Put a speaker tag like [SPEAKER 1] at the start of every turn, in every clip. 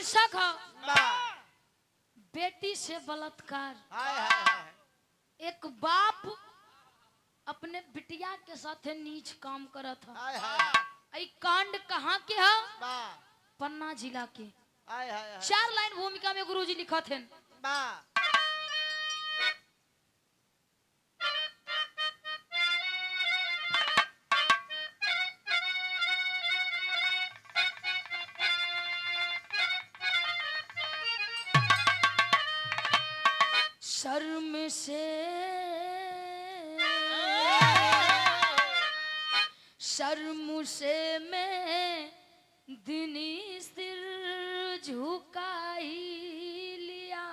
[SPEAKER 1] नपुंसक हो, बेटी से बलात्कार। एक बाप अपने बिटिया के साथ नीच काम करत था। आई कांड कहाँ के है? पन्ना जिला के। 4 लाइन भूमिका में गुरुजी लिखत हैं। शर्म से मैं दिनी सिर झुका ही लिया,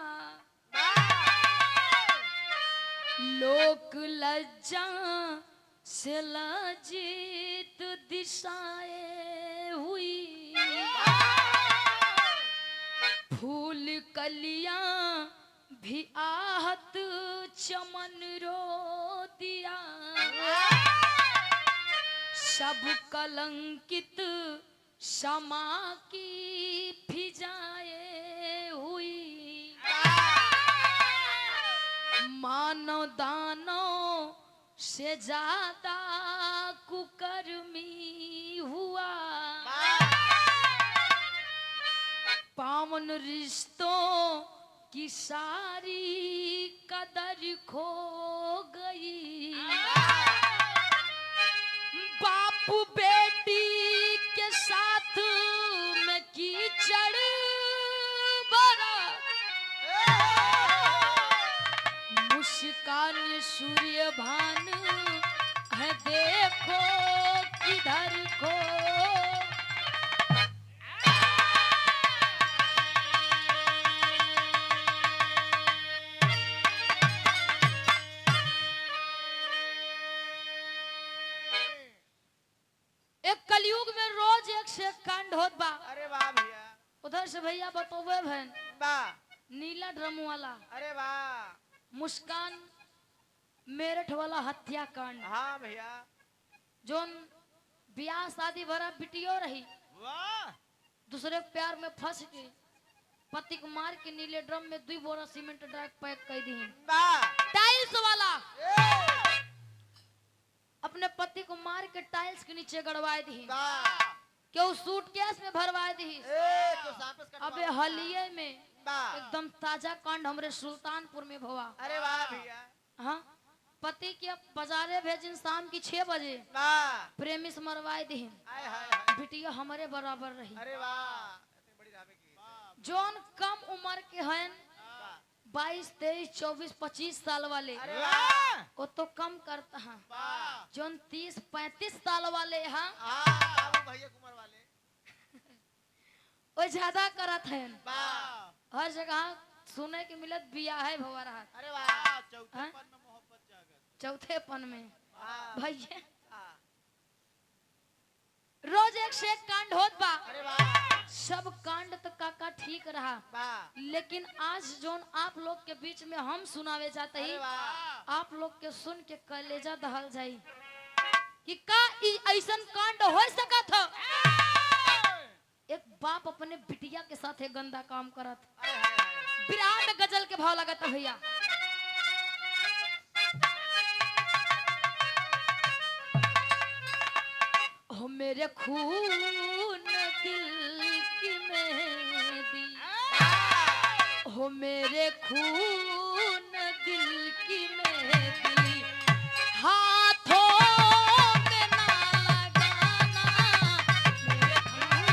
[SPEAKER 1] लोक लज्जा से लज्जित दिशाएं हुई, फूल कलियां भी आहत चमन रो दिया, सब कलंकित क्षमा की फिजाएं हुई, मानव दानव से ज्यादा कुकर्मी हुआ, पावन रिश्तों की सारी कदर खो गई, बाप बेटी के साथ में कीचड़ भरा, मुस्कान सूर्य भान है देखो किधर को, कलयुग में रोज एक से कांड होत बा।
[SPEAKER 2] अरे वाह भैया,
[SPEAKER 1] उधर से भैया बतोबे बहन नीला ड्रम वाला,
[SPEAKER 2] अरे वाह,
[SPEAKER 1] मुस्कान मेरठ वाला हत्याकांड।
[SPEAKER 2] हाँ भैया,
[SPEAKER 1] जोन ब्याह शादी भरा बिटियो रही,
[SPEAKER 2] वाह,
[SPEAKER 1] दूसरे प्यार में फंस के पति को मार के नीले ड्रम में 2 बोरा सीमेंट ड्रग पैक कर दी, टाइल्स वाला अपने पति को मार के टाइल्स के नीचे गड़वा दी, क्यों सूटकेस में भरवा दी। अबे हलिये में एकदम ताजा कांड हमरे सुल्तानपुर में भवा।
[SPEAKER 2] अरे वाह भैया,
[SPEAKER 1] हाँ, पति के बाजारे भेजिन शाम की 6 बजे, प्रेमी से मरवाए दी, बिटिया हमारे बराबर रही।
[SPEAKER 2] अरे वाह,
[SPEAKER 1] जोन कम उम्र के हैं 22, 23, 24, 25 साल वाले, वो तो कम करता है। जोन 30, 35 साल वाले हैं
[SPEAKER 2] भैया कुमार वाले
[SPEAKER 1] वो ज्यादा करत हैं। हर जगह सुने के मिलत बिया है भवा रहा।
[SPEAKER 2] अरे वाह, चौथेपन में मोहब्बत जागत,
[SPEAKER 1] चौथेपन में भैया रोज एक से एक कांड होत बा।
[SPEAKER 2] अरे वाह,
[SPEAKER 1] सब कांड तो काका ठीक रहा, लेकिन आज जोन आप लोग के बीच में हम सुनावे जाते ही आप लोग के सुन के कलेजा दहल जाई कि का ऐसन कांड हो सकत हो। एक बाप अपने बिटिया के साथ एक गंदा काम करत, बिरहा में गजल के भाव लगता भैया। हो मेरे खून दिल की मेहंदी, हो मेरे खून दिल की मेहंदी, हाथों में ना लगाना मेरे खून।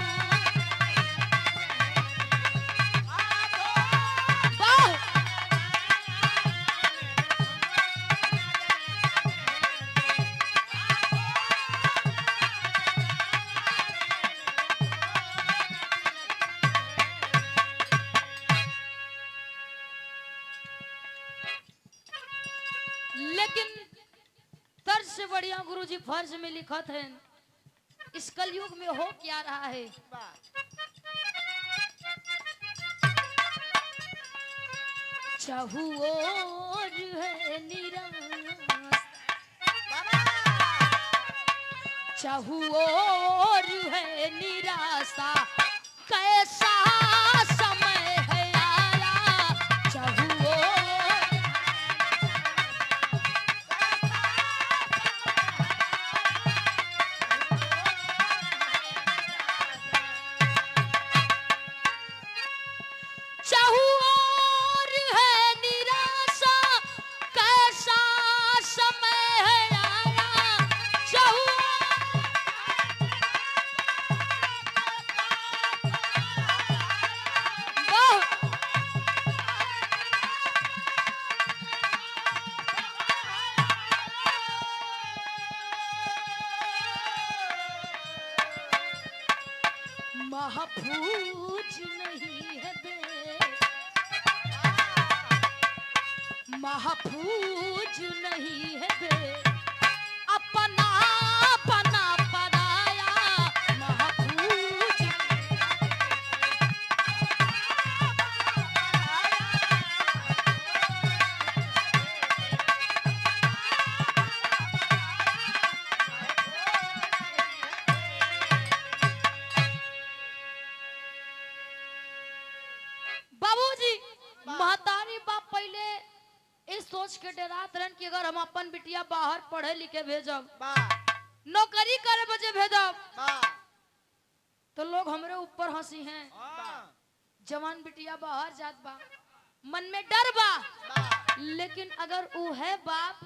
[SPEAKER 1] लेकिन तर्ज से बढ़िया गुरुजी फर्ज में लिखत हैं, इस कलयुग में हो क्या रहा है। चहुओर है निराश, चहुओर है निराशा, कैसा महफूज नहीं है देश, महफूज नहीं है देश, अपना अपना पराया महफूज। बाबूजी महतारी बाप पहले इस सोच के डरात रहन कि अगर हम अपन बिटिया बाहर पढ़े लिखे भेजब, नौकरी करे बजे भेजब, तो लोग हमरे ऊपर हंसी हैं। जवान बिटिया बाहर जात बा, मन में डर बा, लेकिन अगर वो है बाप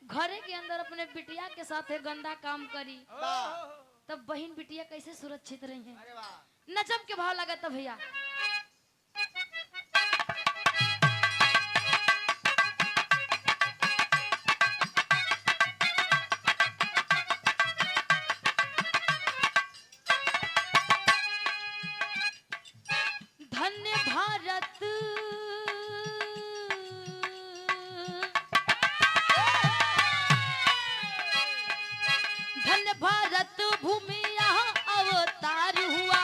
[SPEAKER 1] घरे के अंदर अपने बिटिया के साथ गंदा काम करी, तब बहन बिटिया कैसे सुरक्षित रही हैं। नजम के भाव लगा था भैया। धन्य भारत धन्य भारत भूमि यहाँ अवतार हुआ,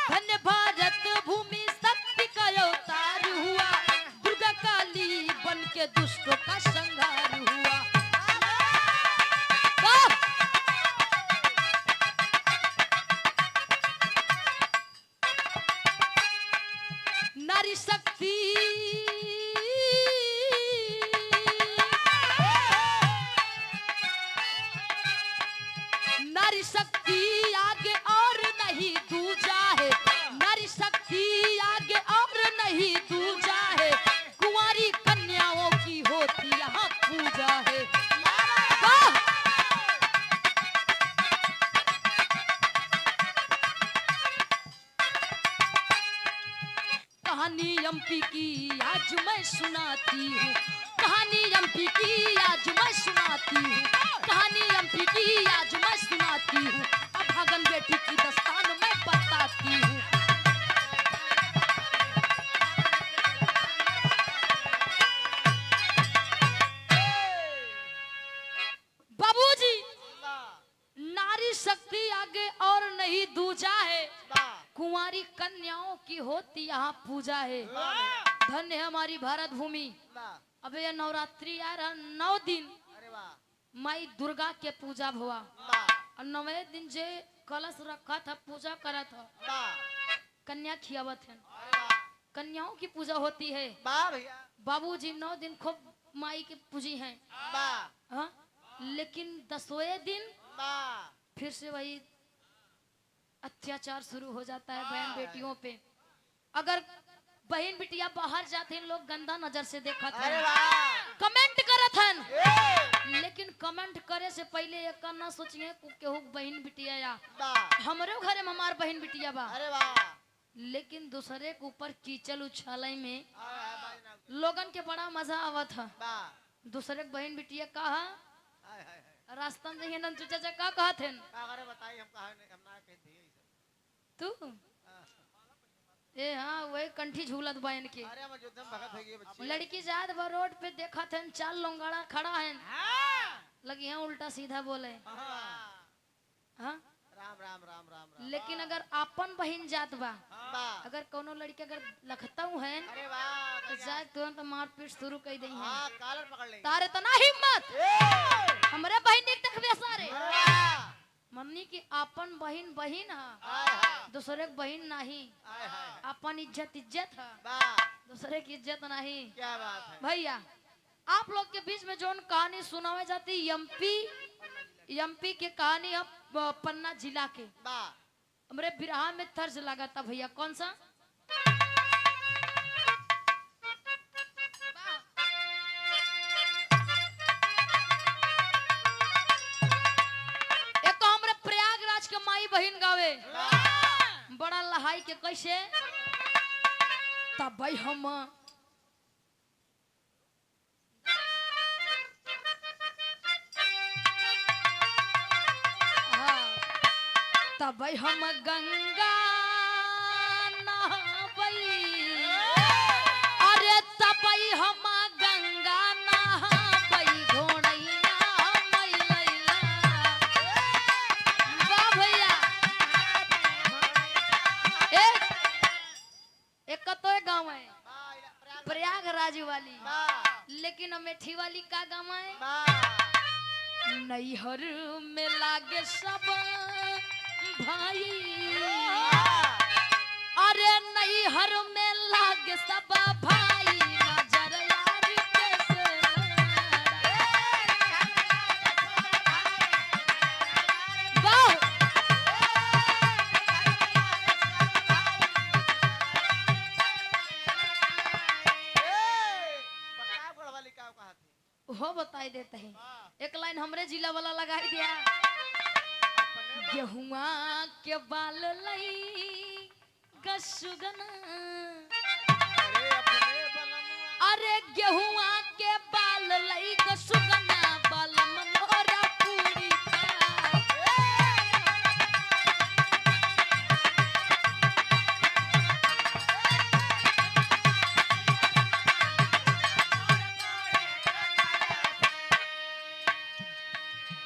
[SPEAKER 1] धन्य भारत भूमि शक्ति का अवतार हुआ, दुर्गा काली बन के दुष्टों का संहार हुआ। वाह! नारी शक्ति नारी शक्ति आगे और नहीं दूजा है, नारी शक्ति आगे और नहीं दूजा है, कुंवारी कन्याओं की होती यहाँ पूजा है। वाह! कहानी एमपी की आज मैं सुनाती हूँ, कहानी एमपी की आज मैं सुनाती हूँ, कहानी एमपी की आज मैं सुनाती हूँ, अभागन बेटी की दास्तान मैं बताती हूँ। बाबूजी नारी शक्ति आगे और नहीं दूजा है, कुंवारी कन्याओं की होती यहाँ पूजा है। धन्य है हमारी भारत भूमि। अब ये नवरात्रि आ रहा 9 दिन माई दुर्गा के पूजा हुआ, और 9वें दिन जे कलश रखा था पूजा करा था, कन्या खियावत है, कन्याओं की पूजा होती है। बाबूजी 9 दिन खूब माई के पूजी हैं, हाँ? लेकिन 10वें दिन फिर से वही अत्याचार शुरू हो जाता है बहन बेटियों पे। अगर बहन बिटिया बाहर जाते हैं लोग गंदा नजर से देखत हैं, कमेंट करत हैं, लेकिन कमेंट करे से पहले एक ना सोचिए केहू बहन बिटिया या हमरे घरे में हमार बहन बिटिया बा, लेकिन दूसरे के ऊपर कीचल उछाले में लोगन के बड़ा मजा आवत है। दूसरे के बहन बिटिया कहा रास्ता में जहिए नंदू चाचा का कहत हैं तू ए हाँ वही कंठी झूलत बहन के लड़की जात बा रोड पे देखा थे 4 लोंगाड़ा खड़ा है, लगी है उल्टा सीधा बोले हाँ
[SPEAKER 2] राम राम राम राम।
[SPEAKER 1] लेकिन अगर अपन बहन जात बा, अगर कोनो लड़की अगर लखताऊ है तो जाए तुरंत मार पीट शुरू कर दी है। तारे तना हिम्मत हमरे बहन देख देखबे सारे मम्मी की अपन बहन बहन है, दूसरे की बहन नहीं। अपन इज्जत इज्जत है, दूसरे की इज्जत नहीं।
[SPEAKER 2] क्या बात है
[SPEAKER 1] भैया आप लोग के बीच में जोन कहानी सुनावे जाती एमपी के कहानी अब पन्ना जिला के हमरे बिरहा में तर्ज लगा था भैया। कौन सा? एक तो हमरे प्रयागराज के माई बहन गावे बड़ा लहाई के कैसे तब भाई हम तब हम गंगा नहाबई अरे तबई हम गंगा नहाबई घोड़ैया मैलैला वाह भैया एक तो गाँव है प्रयागराज वाली लेकिन अमेठी वाली का गाँव है नैहर में लागे सब भाई अरे नैहर में लागे सब भाई नजर यार कैसे वाह
[SPEAKER 2] प्रतापगढ़ वाली का कहा थी
[SPEAKER 1] वो बताई देते हैं एक लाइन हमरे जिला वाला लगा दिया गेहुआ के बाल लई गसुगना अरे गेहुआ के बाल लई गसुगना बालम मोरा पूरी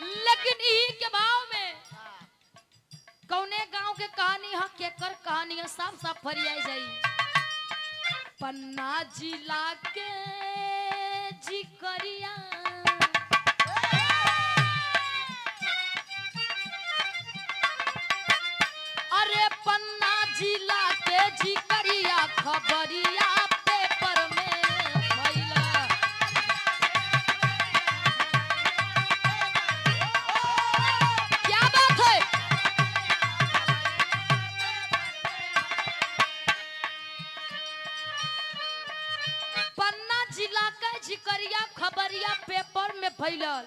[SPEAKER 1] लेकिन ई के भाव में कौने गांव के कहानी ह केकर कहानी है साफ साफ फरियाई जाई पन्ना जिला के जिकरिया अरे पन्ना जिला के जिकरिया खबरिया पेपर में भइला क्या बात है पन्ना जिला का जिकरिया खबरिया पेपर में फैलल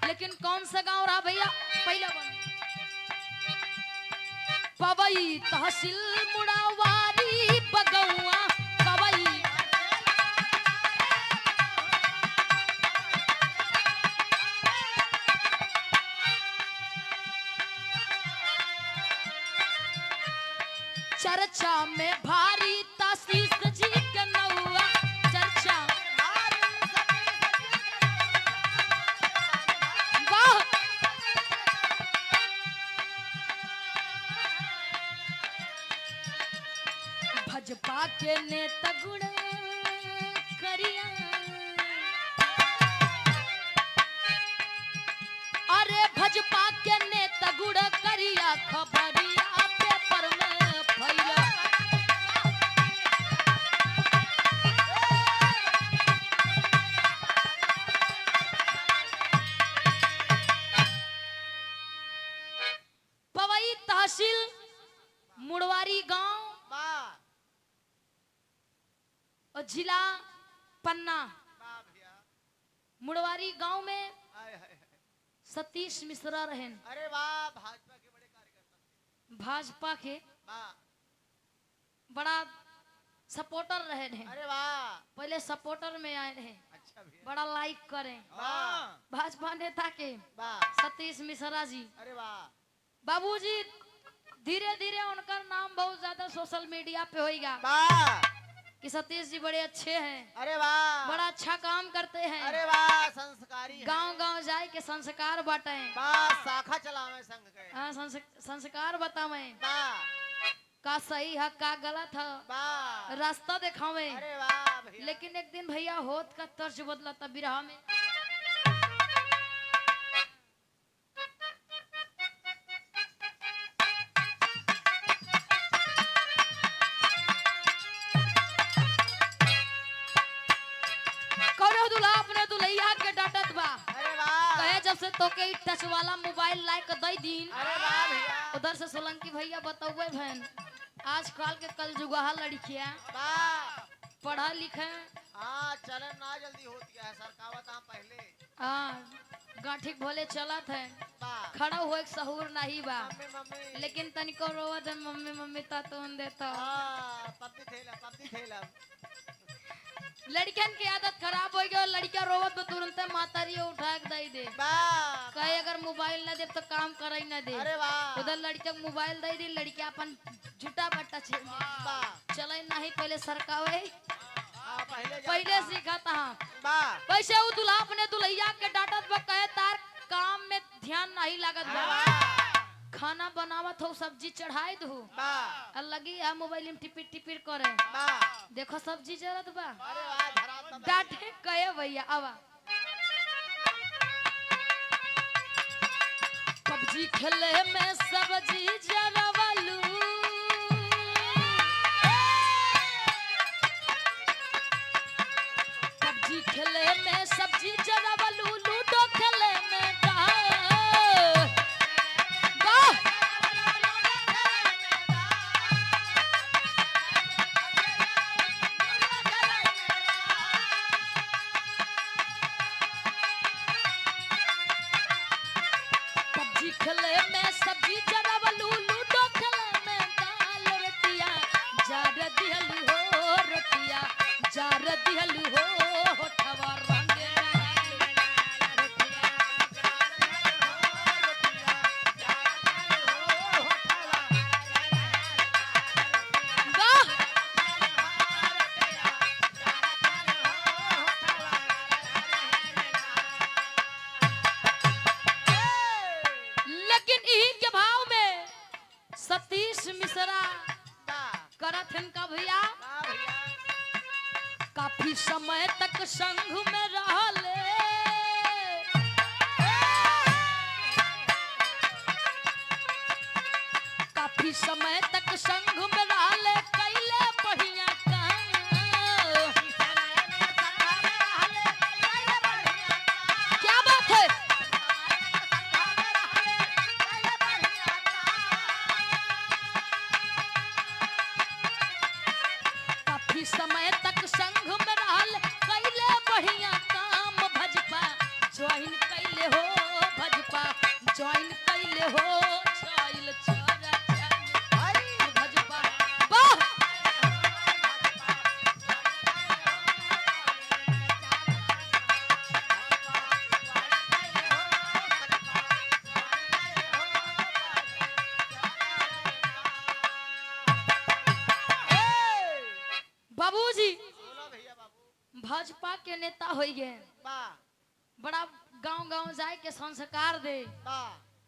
[SPEAKER 1] लेकिन कौन सा गांव रहा भैया पहला पवई तहसील मुड़ावारी बगौआ पवई चर्चा में भारी तासीस जी के नौआ चर्चा वाह भाजपा के नेता गुण करिया अरे भाजपा के नेता गुण करिया खबरिया पेपर में फैला पवई तहसील मुड़वारी गांव और जिला पन्ना मुड़वारी गांव में सतीश मिश्रा रहन
[SPEAKER 2] अरे वाह भाजपा के बड़े कार्यकर्ता
[SPEAKER 1] भाजपा के
[SPEAKER 2] वाह
[SPEAKER 1] बड़ा सपोर्टर रहे हैं
[SPEAKER 2] अरे वाह
[SPEAKER 1] पहले सपोर्टर में आए रहे
[SPEAKER 2] अच्छा भैया
[SPEAKER 1] बड़ा लाइक करें
[SPEAKER 2] वाह
[SPEAKER 1] भाजपा नेता के
[SPEAKER 2] वाह
[SPEAKER 1] सतीश मिश्रा जी
[SPEAKER 2] अरे वाह
[SPEAKER 1] बाबूजी धीरे धीरे उनका नाम बहुत ज्यादा सोशल मीडिया पे होएगा
[SPEAKER 2] वाह
[SPEAKER 1] कि सतीश जी बड़े अच्छे हैं
[SPEAKER 2] अरे वाह
[SPEAKER 1] बड़ा अच्छा काम करते हैं
[SPEAKER 2] अरे वाह संस्कारी हैं।
[SPEAKER 1] गांव गांव जाए के संस्कार बांटे
[SPEAKER 2] वाह शाखा चलावे संघ के
[SPEAKER 1] हाँ संस्कार बतावे
[SPEAKER 2] वाह
[SPEAKER 1] का सही है का गलत है
[SPEAKER 2] वाह
[SPEAKER 1] रास्ता दिखावे
[SPEAKER 2] अरे वाह भैया
[SPEAKER 1] लेकिन एक दिन भैया होत का तर्ज बदला था बिरहा में कौनो दुल्हा अपने दुल्हैया के डांटत बा
[SPEAKER 2] अरे वाह
[SPEAKER 1] कहे जब से तोके ई टच वाला मोबाइल लाइक दई दिन
[SPEAKER 2] अरे वाह भैया
[SPEAKER 1] उधर से सोलंकी भैया बताउए बहन आजकल के कल जुगाहा लड़कियां
[SPEAKER 2] वाह
[SPEAKER 1] पढ़ा लिखे
[SPEAKER 2] हाँ चलन ना जल्दी होती है सरकावत हम पहले
[SPEAKER 1] हाँ गांठी भोले चलत है
[SPEAKER 2] वाह
[SPEAKER 1] खड़ा हो एक सहूर नहीं बा
[SPEAKER 2] मम्मी मम्मी
[SPEAKER 1] लेकिन तनिको रोवत है मम्मी मम्मी तातून देता
[SPEAKER 2] हाँ पप्पी थेला
[SPEAKER 1] लड़कियन की आदत खराब हो गई और लड़किया रोवत में तुरंत मातारी उठा के दई दे
[SPEAKER 2] वाह
[SPEAKER 1] कहे अगर मोबाइल ना दे तो काम करई ना दे
[SPEAKER 2] अरे वाह
[SPEAKER 1] उधर लड़किया के मोबाइल दई दी लड़किया अपन झूठा बट्टा छे
[SPEAKER 2] वाह
[SPEAKER 1] चले नहीं पहले सरकावे
[SPEAKER 2] पहले
[SPEAKER 1] पहले सीखा था
[SPEAKER 2] वाह
[SPEAKER 1] वैसे वो दुल्हा अपने दुल्हैया के डांटत बा कहे तार काम में ध्यान नहीं लागत बा खाना बनावत हो सब्जी चढ़ाई दो
[SPEAKER 2] वाह
[SPEAKER 1] और लगी है मोबाइल में टिपिर टिपिर करे
[SPEAKER 2] वाह
[SPEAKER 1] देखो सब्जी जरत बा
[SPEAKER 2] अरे वाह धराता
[SPEAKER 1] डांटे कहे भैया आवा पबजी खेले में सब्जी जरवलू पबजी खेले में सब्जी जरवलू लूडो खेले में खेले में सब्जी जरवलू लूडो खेले में दाल रोटिया जार दिहलू हो रोटिया जार दिहलू हो होठवा रंगे सतीश मिश्रा करत हन का भैया काफी समय तक संघ में रहले काफी समय तक संघ में रहले कैले बढ़िया क्या बात है समय तक संघ में रहल कैले बढ़िया काम भजपा ज्वाइन कैले हो भजपा ज्वाइन कैले हो चैल छोरा भजपा वाह बाबूजी भाजपा के नेता हो गए बड़ा गांव गांव जाए के संस्कार दे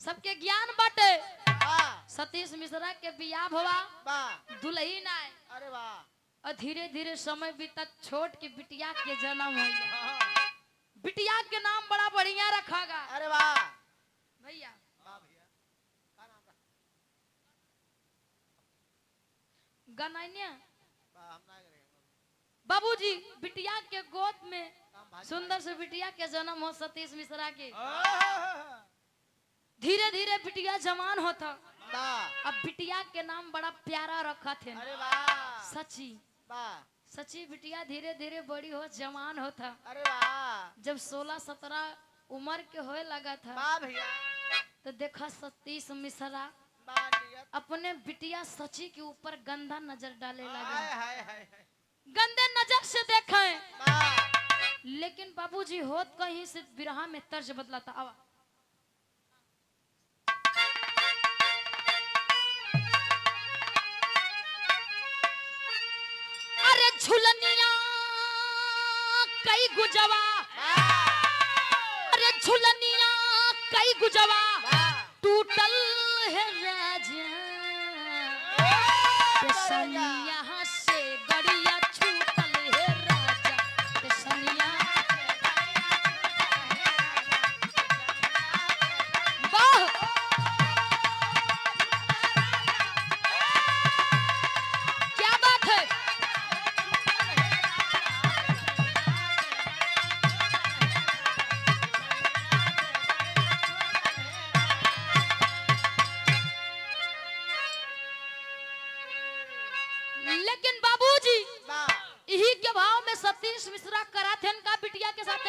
[SPEAKER 1] सबके ज्ञान बांटे सतीश मिश्रा के बियाह भवा दुल्हीन आए
[SPEAKER 2] अरे वाह
[SPEAKER 1] और धीरे धीरे समय बीतत छोट की बिटिया के जन्म हो बिटिया के नाम बड़ा बढ़िया रखागा
[SPEAKER 2] अरे वाह
[SPEAKER 1] भैया गनाइनिया बाबूजी बिटिया के गोद में सुंदर से बिटिया के जन्म हो सतीश मिश्रा के धीरे धीरे बिटिया जवान होता अब बिटिया के नाम बड़ा प्यारा रखा थे
[SPEAKER 2] अरे वाह
[SPEAKER 1] सची
[SPEAKER 2] वाह
[SPEAKER 1] सची बिटिया धीरे धीरे बड़ी हो जवान होता
[SPEAKER 2] अरे वाह
[SPEAKER 1] जब 16-17 उम्र के होए लगा था
[SPEAKER 2] वाह भैया
[SPEAKER 1] तो देखा सतीश मिश्रा
[SPEAKER 2] नियत
[SPEAKER 1] अपने बिटिया सची के ऊपर गंदा नजर डाले लगा
[SPEAKER 2] हाय हाय हाय
[SPEAKER 1] गंदे नजर से देखे
[SPEAKER 2] वाह
[SPEAKER 1] लेकिन बाबूजी होत कहीं से बिरहा में तर्ज बदलाता आवा अरे झुलनिया कई गुजवा अरे झुलनिया कई गुजवा टूटल है राजा सनिया से गड़िया छूटल है राजा सनिया वाह क्या बात है लेकिन बाबूजी यही के भाव में सतीश मिश्रा कराथन का बिटिया के साथ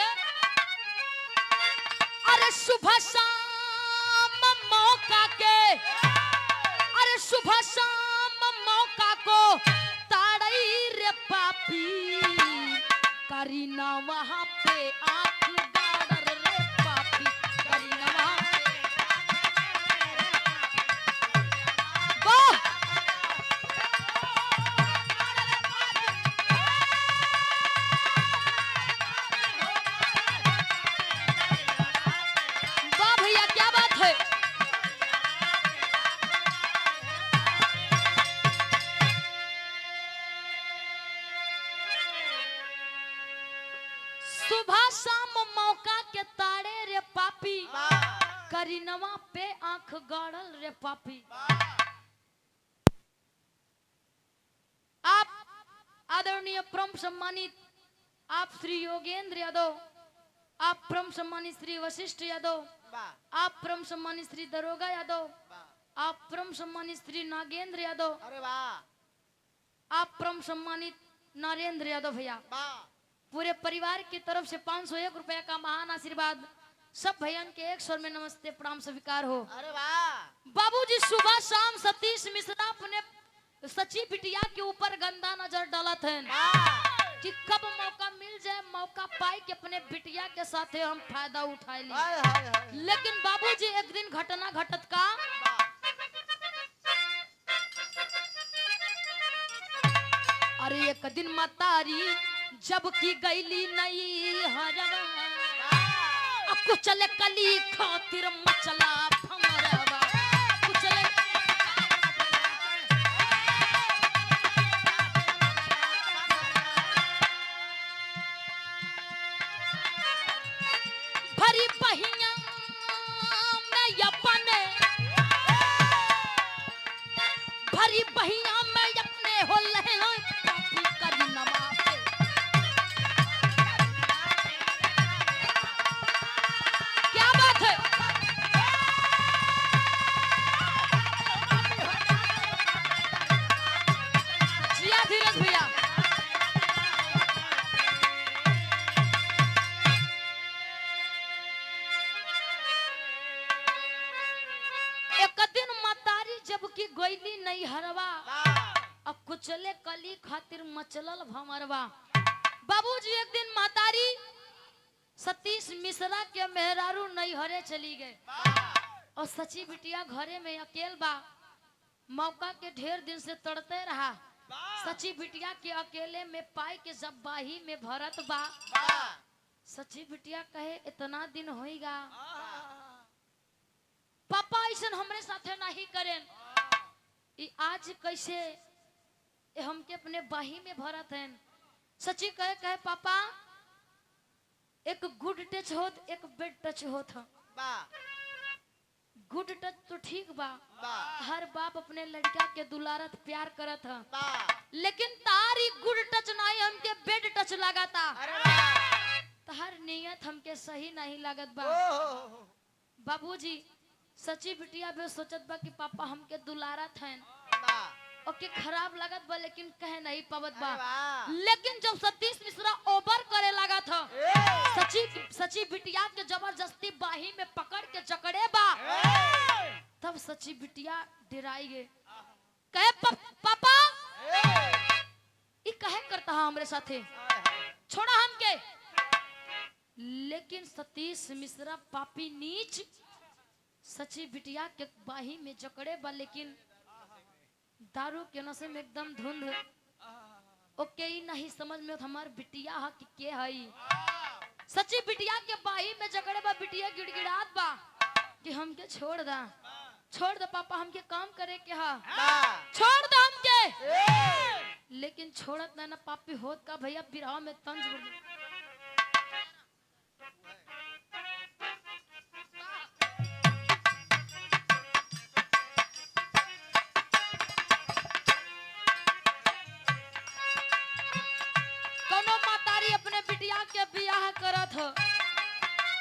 [SPEAKER 1] अरे सुबह शाम मौका के अरे सुबह शाम मौका को ताड़ई रे पापी करी ना वहाँ पे आंख गाड़र रे पापी, करी ना वहाँ वाह वाह भैया क्या बात है। सुबह शाम मौका के ताड़े रे पापी, करीनवा पे आंख गाड़ल रे पापी। आप आदरणीय परम सम्मानित आप श्री योगेंद्र यादव, आप परम सम्मानित श्री वशिष्ठ यादव, आप परम सम्मानित श्री दरोगा यादव, आप परम सम्मानित श्री नागेंद्र यादव,
[SPEAKER 2] अरे वाह
[SPEAKER 1] आप परम सम्मानित नरेंद्र यादव भैया, पूरे परिवार की तरफ से 501 रुपए का महान आशीर्वाद। सब भैयन के एक स्वर में नमस्ते प्रणाम स्वीकार हो।
[SPEAKER 2] अरे वाह
[SPEAKER 1] बाबूजी सुबह शाम सतीश मिश्रा अपने सची बिटिया के ऊपर गंदा नजर डालत हैं कि कब मौका मिल जाए, मौका पाए कि अपने बिटिया के साथ हम फायदा उठा ली। लेकिन बाबूजी एक दिन घटना घटत का अरे एक दिन मतारी जब की गईली नहीं हरवा, कुचले कली खातिर मचला भमरवा, कुचले भरी बहिया में अपने, भरी बहिया में अपने हो लहे पापी करी नमा पे। क्या बात है। जिया धीरज भैया एक दिन मतारी जबकि गोइली नहीं हरवा, अब कुचले कली खातिर मचलल भमरवा। बाबूजी एक दिन मतारी सतीश मिश्रा के मेहरारू नहीं हरे चली गए और सची बिटिया घरे में अकेल बा। मौका के ढेर दिन से तड़ते रहा, सची बिटिया के अकेले में पाए के जब बाही में भरत बा। सची बिटिया कहे इतना दिन होइगा पापा ऐसा हमरे साथे नहीं करें, आज कैसे हमके अपने बाही में भरत हैं। सची कहे कहे पापा एक गुड टच होत एक बेड टच होत। गुड टच तो ठीक बा, हर बाप अपने लड़का के दुलारत प्यार करत है, लेकिन तारी गुड टच नहीं हमके बेड टच लगाता। तार नियत हमके सही नहीं लागत बा। बाबूजी सची बिटिया भी सोचत बा कि पापा हमके दुलारत हैं, ओके खराब लागत बा लेकिन कहे नहीं पावत बा। लेकिन जब सतीश मिश्रा ओवर करे लगा था, सची बिटिया के जबरदस्ती बाही में पकड़ के जकड़े बा, तब सची बिटिया डराई गए, कहे पापा ये कहे करता है हमरे साथे, छोड़ा हमके। लेकिन सतीश मिश्रा पापी नीच सची बिटिया के बाही में जकड़े बा, लेकिन दारू के नशे में एकदम धुंध ओके ही नहीं समझ में हमार बिटिया है कि के हई। सची बिटिया के बाही में जकड़े बा, बिटिया गिड़गिड़ात बा कि हमके छोड़ दा, छोड़ दे पापा हमके काम करे के हा, छोड़ दे हमके। लेकिन छोड़त ना पापी होत का भैया बिरहा में तंज अपने बिटिया के बियाह करत हो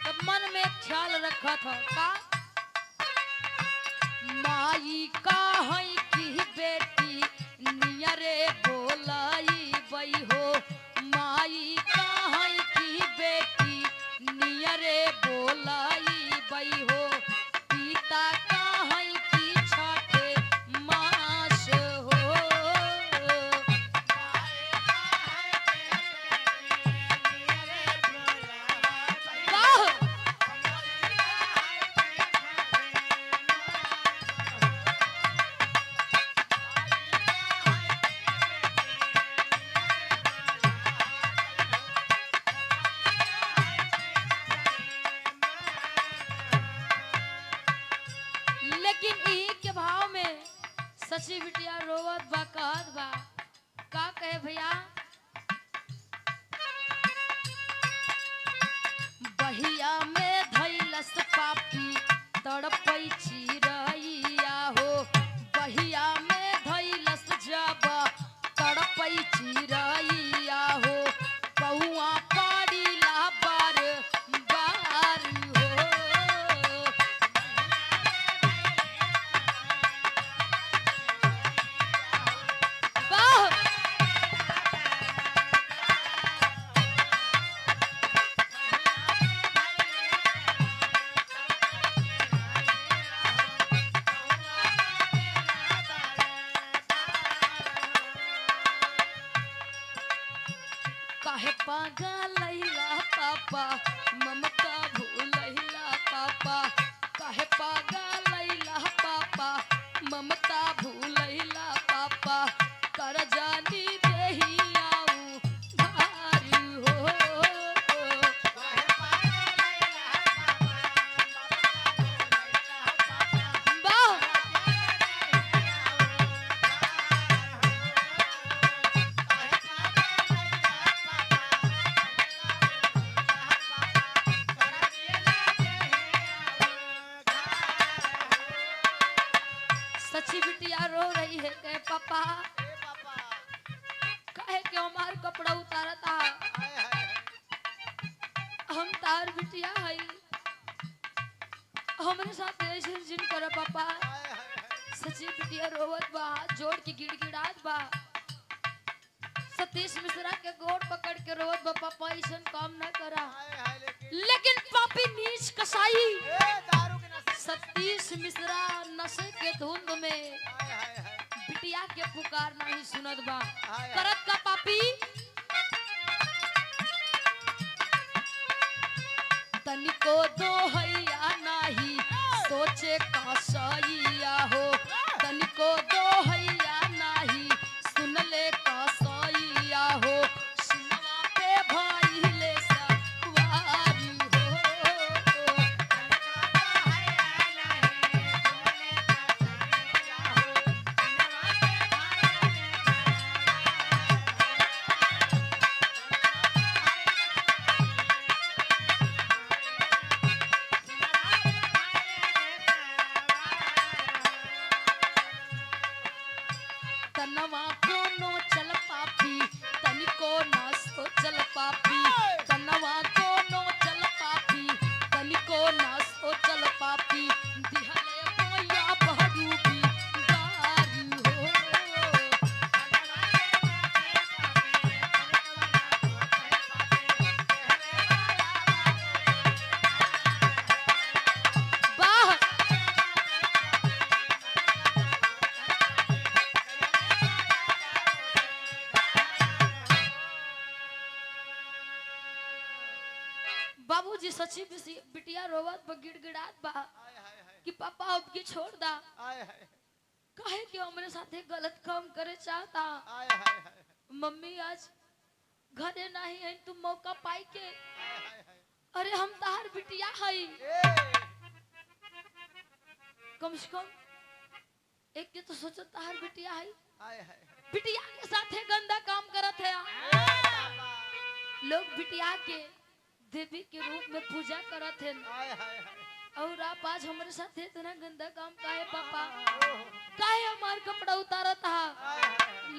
[SPEAKER 1] तो मन में ख्याल रखत हो का माई का है की बेटी नियरे बोलाई बई हो, माई का है की बेटी नियरे बोलाई बई हो, पिता का है की छठे मास हो। काहे पागल लैला पापा ममता भूलैला पापा काहे पागल लैला पापा ममता भूलैला पापा कर जानी देही आऊं धारी हो वाह सच्ची बिटिया रो रही है कहे पापा कहे कि हमार कपड़ा उतारा था हम तार बिटिया हई हमरे साथ ऐसे जिन कर पापा सच्ची बिटिया रोवत बा हाथ जोड़ के गिड़गिड़ात बा सतीश मिश्रा के गोड़ पकड़ के रोवत बा पापा ऐसा काम ना करा लेकिन पापी नीच कसाई सतीश मिश्रा नशे के धुंध में बिटिया के पुकार नहीं सुनत बा करत का पापी तनिको दो हैया नहीं सोचे का सैया हो तनिको दो हैया नहीं सुन ले का सैया हो सिनवा पे भइले सवारी हो तनवा कोनो चल पापी तनिको ना सोचल पापी तनवा कोनो चल पापी तनिको ना सोचल पापी दिहले मोया बहरूबी गारी हो वाह बाबूजी सच्ची बिटिया रोवत बा गिड़गिड़ात बा कि पापा अब के छोड़ दा काहे कि हमरे साथे गलत काम करे चाहता मम्मी आज घरे नहीं है तू मौका पाई के अरे हम तार बिटिया हई कम से कम एक के तो सोचो तार बिटिया हई बिटिया के साथे गंदा काम करत है लोग बिटिया के देवी के रूप में पूजा करत हैं और आप आज हमारे साथ इतना गंदा काम काहे पापा काहे हमार कपड़ा उतारा था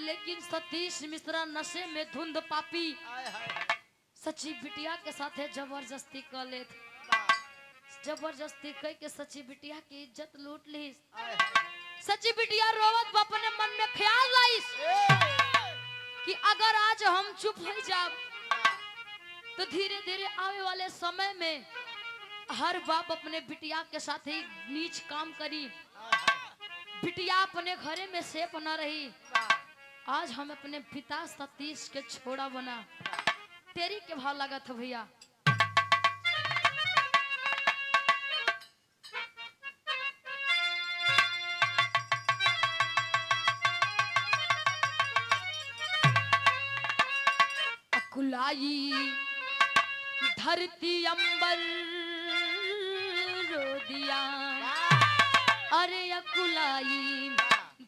[SPEAKER 1] लेकिन सतीश मिश्रा नशे में धुंध पापी सच्ची बिटिया के साथ जबरदस्ती कर ले जबरदस्ती कह के सच्ची बिटिया की इज्जत लूट ली सच्ची बिटिया रोवत अपने मन में ख्याल लाइस कि अगर आज हम चुप हो जाब तो धीरे धीरे आने वाले समय में हर बाप अपने बिटिया के साथ ही नीच काम करी बिटिया अपने घरे में सेफ न रही आज हम अपने पिता सतीश के छोड़ा बना तेरी के भाव लगा था भैया अकुलाई धरती अंबर रो दिया अरे अकुलाई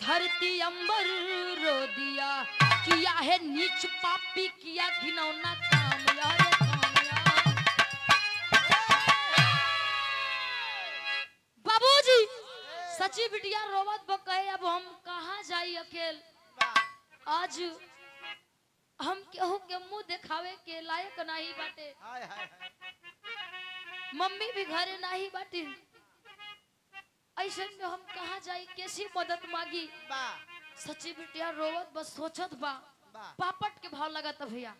[SPEAKER 1] धरती अंबर रो दिया किया है नीच पापी किया घिनौना काम यार बाबूजी सच्ची बिटिया रोवत बकहे अब हम कहाँ जाई अकेल आज हम केहू के मुंह दिखावे के लायक नहीं बाटे मम्मी भी घरे नहीं बाटी ऐसे में हम कहाँ जाई कैसी मदद मांगी सच्ची बिटिया रोवत बस सोचत बा पापट के भाव लगा था भैया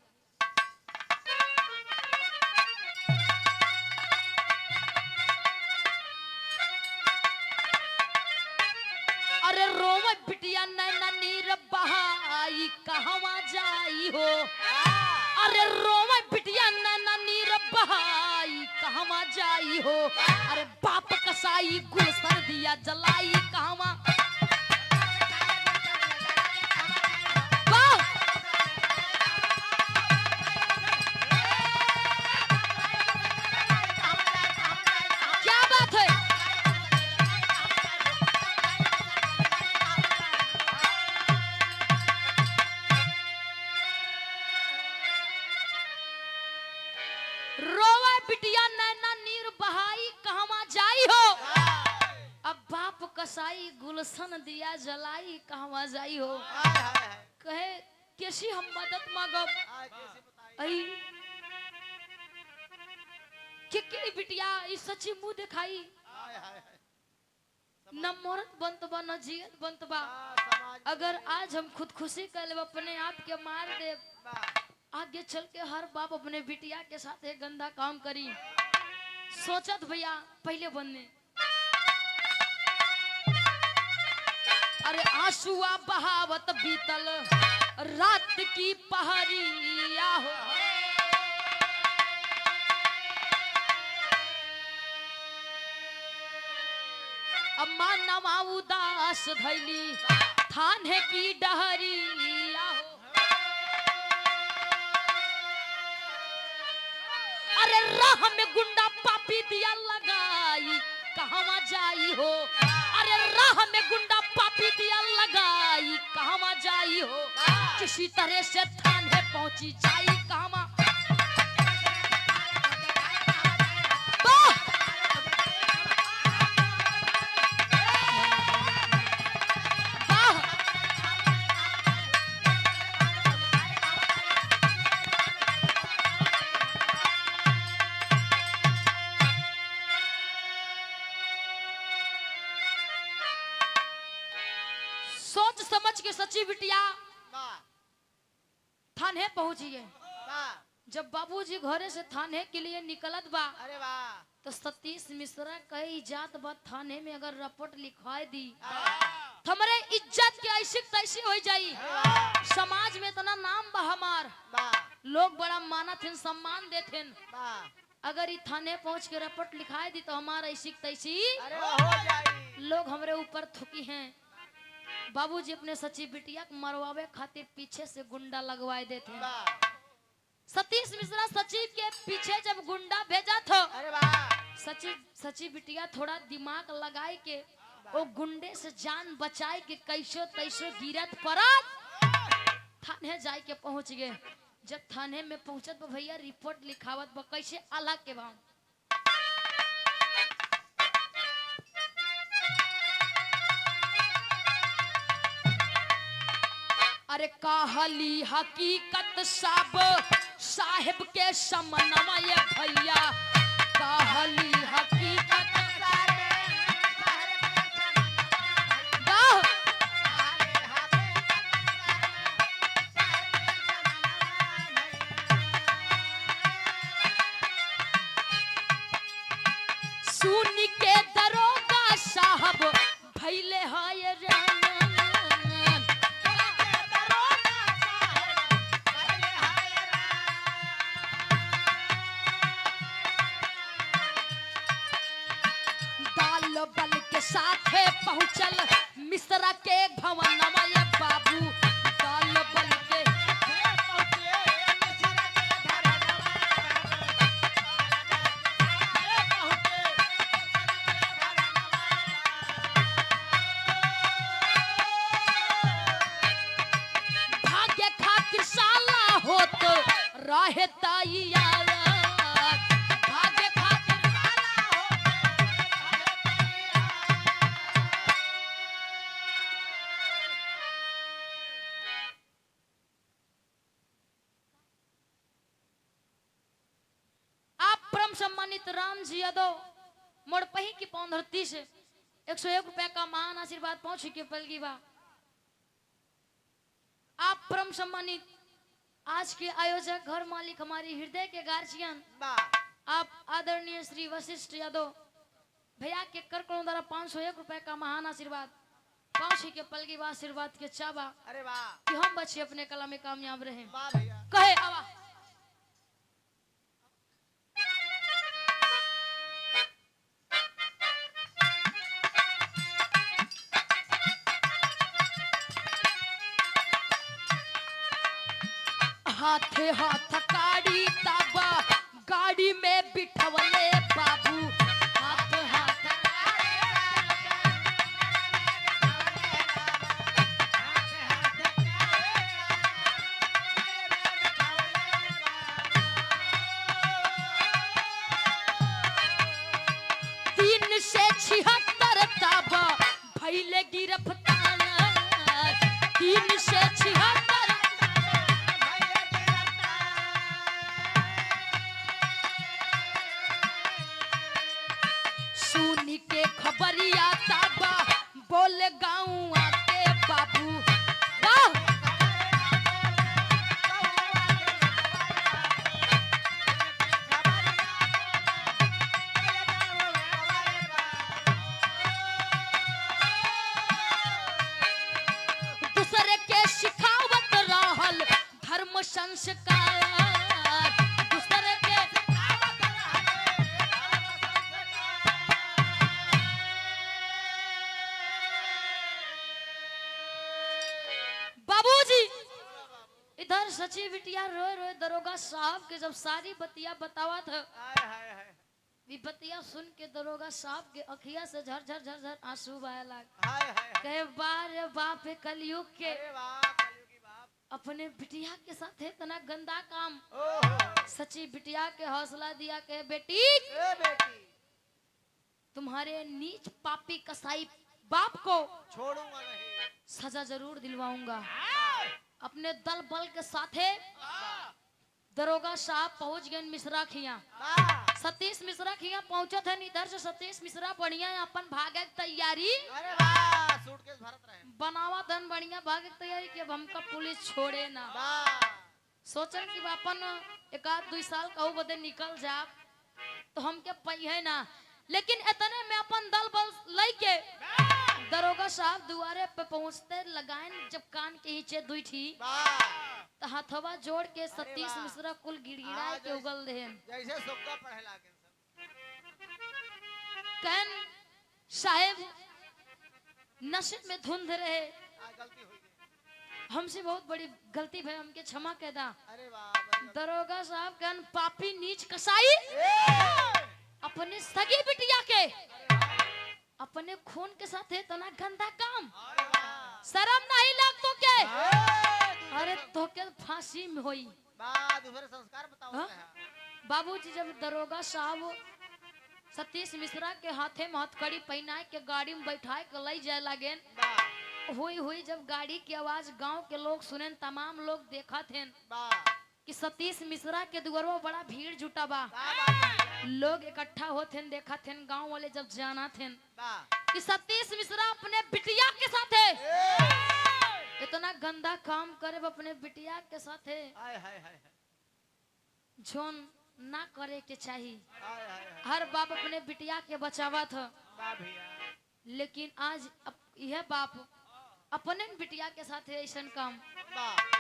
[SPEAKER 1] अरे रोवत बिटिया नैना नीर बहाई कहवा जाई हो अरे रोवे बिटिया नैना नीर बहाई कहवा जाई हो, अरे बाप कसाई गुलशन दिया जलाई कहवा। क्या बात है। रोवा बिटिया नैना नीर बहाई कहवा जाई हो, अब बाप कसाई गुलशन दिया जलाई कहवा जाई हो। कहे कैसी हम मदद मांगब आई के बिटिया इस सच्ची मुंह दिखाई न मरद बनत बा न जियत बनत बा। अगर आज हम खुदकुशी कर लेब अपने आप के मार दे, आगे चल के हर बाप अपने बिटिया के साथ एक गंदा काम करी। सोचत भैया पहले बनने अरे आंसुआ बहावत बीतल रात की पहरिया हो, अम्मा नवा उदास धैली थाने की डहरिया हो। अरे राह में गुंडा पापी दिया लगाई कहवा जाई हो, अरे राह में गुंडा पापी दिया लगाई कहवा जाई हो। किसी तरह से थाने पहुंची जाई कहवा। सोच समझ के सच्ची बिटिया थाने पहुंचिए। जब बाबूजी घरे से थाने के लिए निकलत बा,
[SPEAKER 2] अरे वाह,
[SPEAKER 1] तो सतीश मिश्रा कही जात बा थाने में अगर रपट लिखवाए दी हमारे इज्जत के ऐसी तैसी हो जाई। समाज में इतना नाम बा हमार, लोग बड़ा मानत हैं सम्मान देते हैं। अगर ये थाने पहुंच के रपट लिखाए दी तो हमारा ऐसी तैसी लोग हमारे ऊपर थुकी हैं। बाबूजी अपने सच्ची बिटिया को मरवावे खातिर पीछे से गुंडा लगवाए देते हैं। सतीश मिश्रा सचिव के पीछे जब गुंडा भेजा था, सच्ची बिटिया थोड़ा दिमाग लगाए के वो गुंडे से जान बचाए के कैसो तैसो गिरत परत थाने जाए के पहुंच गए। जब थाने में पहुंचत भैया रिपोर्ट लिखावत बा कैसे आला के बा। अरे कहली हकीकत सब साहिब के समनमा ये भैया, कहली हकीकत सुन के दरोगा साहब भैले है रान। बल के साथे पहुंचल मिश्रा के भवन ये बाबू, दाल बल के भाग्य खातिर साला होत रहे तैयार। सम्मानित राम जी यादव मोड़पही की पौन धरती से 101 रुपए का महान आशीर्वाद पहुंच के पलगी बा। आप परम सम्मानित आज के आयोजक घर मालिक हमारी हृदय के गार्जियन आप आदरणीय श्री वशिष्ठ यादव भैया के कर करों द्वारा 501 रुपए का महान आशीर्वाद पहुंच के पलगी बा। आशीर्वाद के चाबा
[SPEAKER 2] अरे वाह
[SPEAKER 1] कि हम बच्चे अपने कला में कामयाब रहे।
[SPEAKER 2] वाह भैया
[SPEAKER 1] कहे आवा हाथे हाथ गाड़ी ताबा गाड़ी में बिठवले बाबू हाथ हाथ तीन से 76 ताबा भैले गिरफ्तार 3 से 76 सुनी के खबरिया ताबा बोले गाँव आके बाबू वाह दूसरे के सिखावत रहल धर्म संस्कार दूसरे के बाबूजी इधर सची बिटिया रोए रोए दरोगा साहब के जब सारी बतिया बतावा था भी बतिया सुन के दरोगा साहब के अखिया से झर झर झर झर आंसू बहे लग कहे बारे बाप कलयुग के अपने बिटिया के साथ इतना गंदा काम सची बिटिया के हौसला दिया कहे बेटी तुम्हारे नीच पापी कसाई बाप को
[SPEAKER 2] छोड़ूंगा नहीं
[SPEAKER 1] सजा जरूर दिलवाऊंगा अपने दल बल के साथे दरोगा साहब पहुंच गए मिश्रा खिया सतीश मिश्रा खिया पहुंचे थे इधर से सतीश मिश्रा बढ़िया अपन भागे की तैयारी
[SPEAKER 2] अरे वाह सूटकेस भरत रहे
[SPEAKER 1] बनावा धन बढ़िया भागे की तैयारी कि अब हमका पुलिस छोड़े ना सोचन कि अपन 1-2 साल कहू बदे निकल जा तो हमके पहिए ना लेकिन इतने में अपन दल बल लेके दरोगा साहब दुआरे पे पहुंचते लगाइन जब कान के नीचे दुई थी तो हथवा जोड़ के सतीश मिश्रा कुल गिड़गिड़ा के उगल देहन
[SPEAKER 2] जैसे सुक्का पढ़े लागे
[SPEAKER 1] कहन साहेब नशे में धुंध रहे
[SPEAKER 2] गलती हुई
[SPEAKER 1] हमसे बहुत बड़ी गलती भाई हमके क्षमा कह दा
[SPEAKER 2] अरे वाह
[SPEAKER 1] दरोगा साहब कहन पापी नीच कसाई अपने सगी बिटिया के अपने खून के साथ है तना गंदा काम शर्म नहीं लग तो के अरे तो के फांसी में होई
[SPEAKER 2] दूसरे संस्कार बताओ
[SPEAKER 1] बाबूजी जब दरोगा साहब सतीश मिश्रा के हाथे में हथकड़ी पहनाए के गाड़ी में बैठाए के ले जाए लगे हुई हुई जब गाड़ी की आवाज गांव के लोग सुने तमाम लोग देखा थे कि सतीश मिश्रा के दुआरों बड़ा भीड़ जुटा बा लोग इकट्ठा होते देखा थे गांव वाले जब जाना थे कि सतीश मिश्रा अपने बिटिया के साथ है इतना गंदा काम करे अपने बिटिया के साथ है जोन ना करे के चाहिए हर बाप अपने बिटिया के बचावा था लेकिन आज यह बाप अपने बिटिया के साथ है ऐसा काम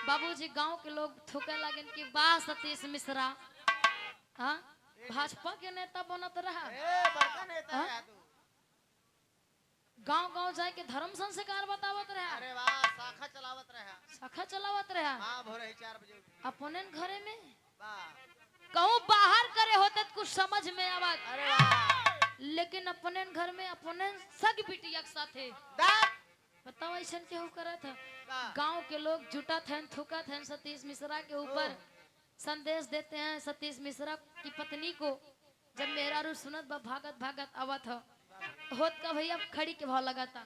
[SPEAKER 1] बाबूजी गांव के लोग थूके लगे कि वाह सतीश मिश्रा हाँ भाजपा के नेता बनत रहा गांव गांव जाए के धर्म संस्कार बतावत रहा
[SPEAKER 2] अरे वाह शाखा चलावत रहा
[SPEAKER 1] हां
[SPEAKER 2] भोरे 4 बजे
[SPEAKER 1] अपने घरे में
[SPEAKER 2] वाह
[SPEAKER 1] कहूं बाहर करे होते तो कुछ समझ में आवत
[SPEAKER 2] अरे वाह
[SPEAKER 1] लेकिन अपने घर में अपने सग बिटिया के साथ है बताओ ऐसा क्या करा था गांव के लोग जुटा थे थूका थे सतीश मिश्रा के ऊपर संदेश देते हैं सतीश मिश्रा की पत्नी को जब मेरा रू सुनत बा भागत भागत आवत था होत का भैया खड़ी के भाव लगाता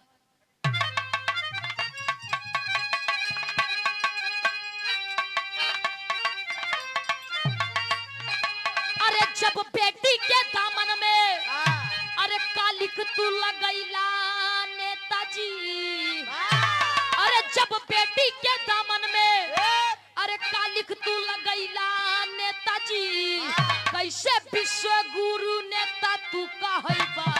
[SPEAKER 1] अरे जब बेटी के दामन में अरे कालिक तू लगैला नेताजी अरे जब बेटी के दामन में अरे कालिक तू लगैला नेताजी कैसे विश्व गुरु नेता तू कहैबा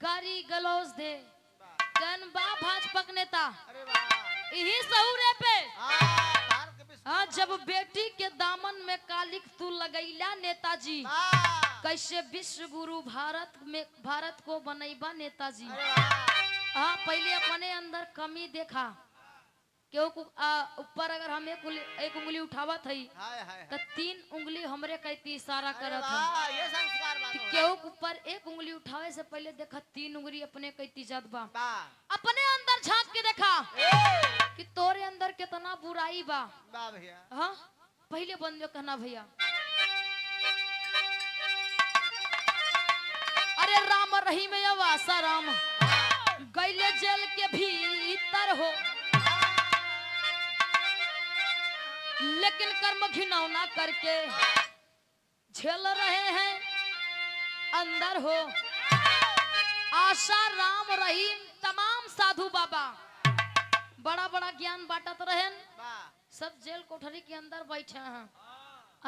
[SPEAKER 1] गारी गलौज दे कन बा भाजपा के नेता
[SPEAKER 2] अरे वाह
[SPEAKER 1] यही सहूरे पे
[SPEAKER 2] भारत के विश्व
[SPEAKER 1] हाँ जब बेटी के दामन में कालिक तू लगैला नेताजी
[SPEAKER 2] वाह
[SPEAKER 1] कैसे विश्व गुरु भारत को बनैबा नेताजी
[SPEAKER 2] अरे वाह
[SPEAKER 1] हाँ पहले अपने अंदर कमी देखा क्यों ऊपर अगर हम एक उंगली उठावत हई
[SPEAKER 2] हाय हाय
[SPEAKER 1] तो 3 उंगली हमरे कहती इशारा
[SPEAKER 2] अरे
[SPEAKER 1] करत है
[SPEAKER 2] वाह ये संस्कार बात हो
[SPEAKER 1] केहू के ऊपर एक उंगली उठावे से पहले देखा 3 उंगली अपने कहती जात बा
[SPEAKER 2] वाह
[SPEAKER 1] अपने अंदर झांक के देखा कि तोरे अंदर कितना बुराई बा
[SPEAKER 2] वाह भैया
[SPEAKER 1] हाँ पहले बंद जो कहना भैया अरे राम रहीम आसा राम गैले जेल के भीतर हो लेकिन कर्म घिनौना करके झेल रहे हैं अंदर हो आशा राम रहीम तमाम साधु बाबा बड़ा बड़ा ज्ञान बांटत रहे
[SPEAKER 2] वाह
[SPEAKER 1] सब जेल कोठरी के अंदर बैठे हैं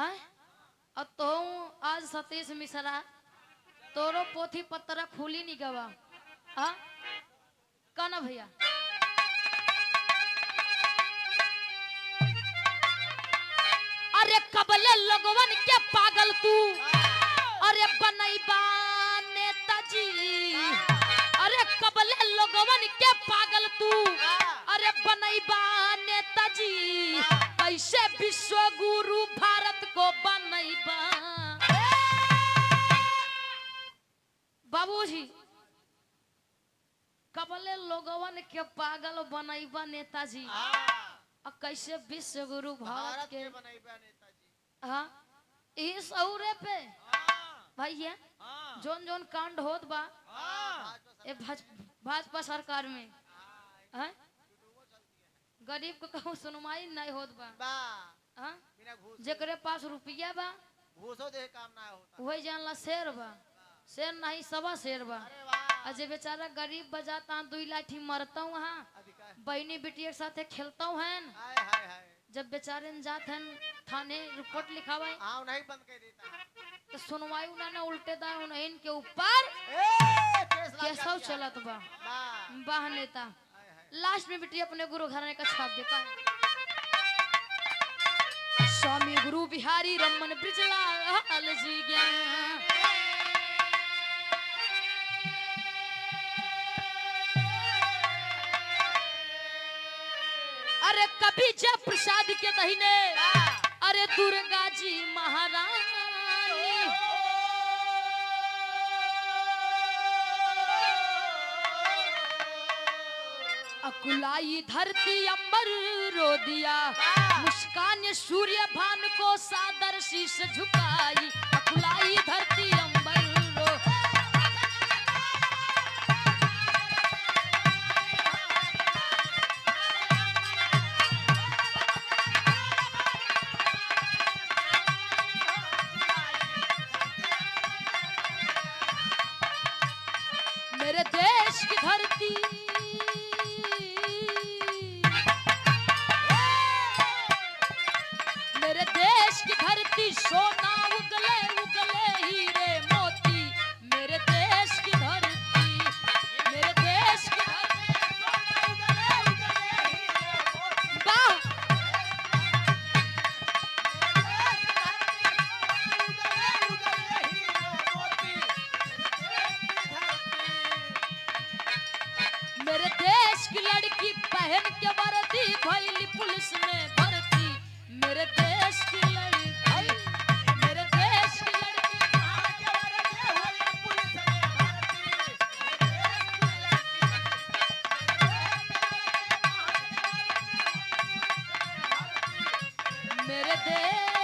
[SPEAKER 1] आय? और तो आज सतीश मिश्रा तोरो पोथी पत्रा खुली नहीं गवा हाँ कहना भैया अरे कबले लगवन के पागल तू अरे बनैबा नेताजी अरे कबले लगवन के पागल तू अरे बनैबा नेताजी कैसे विश्व गुरु भारत को बनैबा बाबूजी कबले लोगवन के पागल बनैबा नेताजी और कैसे विश्व गुरु भारत के
[SPEAKER 2] बनैबा नेताजी
[SPEAKER 1] हाँ इस औरे पे भैया जोन जोन कांड होत बा ए भाजपा सरकार में हाँ गरीब को कहूँ सुनवाई नहीं होत बा हाँ
[SPEAKER 2] बिना घूस
[SPEAKER 1] जेकरे पास रुपया बा
[SPEAKER 2] घूसो दे काम ना होता
[SPEAKER 1] वही जानला शेर बा शेर नहीं सवा शेर बा
[SPEAKER 2] अरे वाह
[SPEAKER 1] अजय बेचारा गरीब बजाता 2 लाठी मरता हूँ वहाँ
[SPEAKER 2] अधिकार
[SPEAKER 1] बहनी बेटी के साथ खेलता हूँ
[SPEAKER 2] हाय हाय हाय
[SPEAKER 1] जब बेचारे जात हैं थाने रिपोर्ट लिखावे
[SPEAKER 2] हाँ नहीं बंद कर देता
[SPEAKER 1] तो सुनवाई उन्होंने उल्टे दाएं उन्हें के ऊपर
[SPEAKER 2] केस लग
[SPEAKER 1] कैसा
[SPEAKER 2] जाती है।
[SPEAKER 1] चलत बा
[SPEAKER 2] वाह
[SPEAKER 1] बाह नेता
[SPEAKER 2] हाय हाय
[SPEAKER 1] लास्ट में बेटी अपने गुरु घराने का छाप देता है स्वामी गुरु बिहारी रमन ब्रिजलाल जी ज्ञान अरे कभी जब प्रसाद के दहीने अरे दुर्गा जी महारानी अकुलाई धरती अंबर रो दिया मुस्कान सूर्य भान को सादर शीश झुकाई अकुलाई धरती अंबर रो मेरे देश की धरती मेरे देश की धरती सोना उगले उगले हीरे मोती मेरे देश की धरती मेरे देश की वाह मेरे देश की लड़की पहन के वर्दी भइली पुलिस में भर्ती मेरे देश की लड़की मेरे देश की लड़की मेरे देश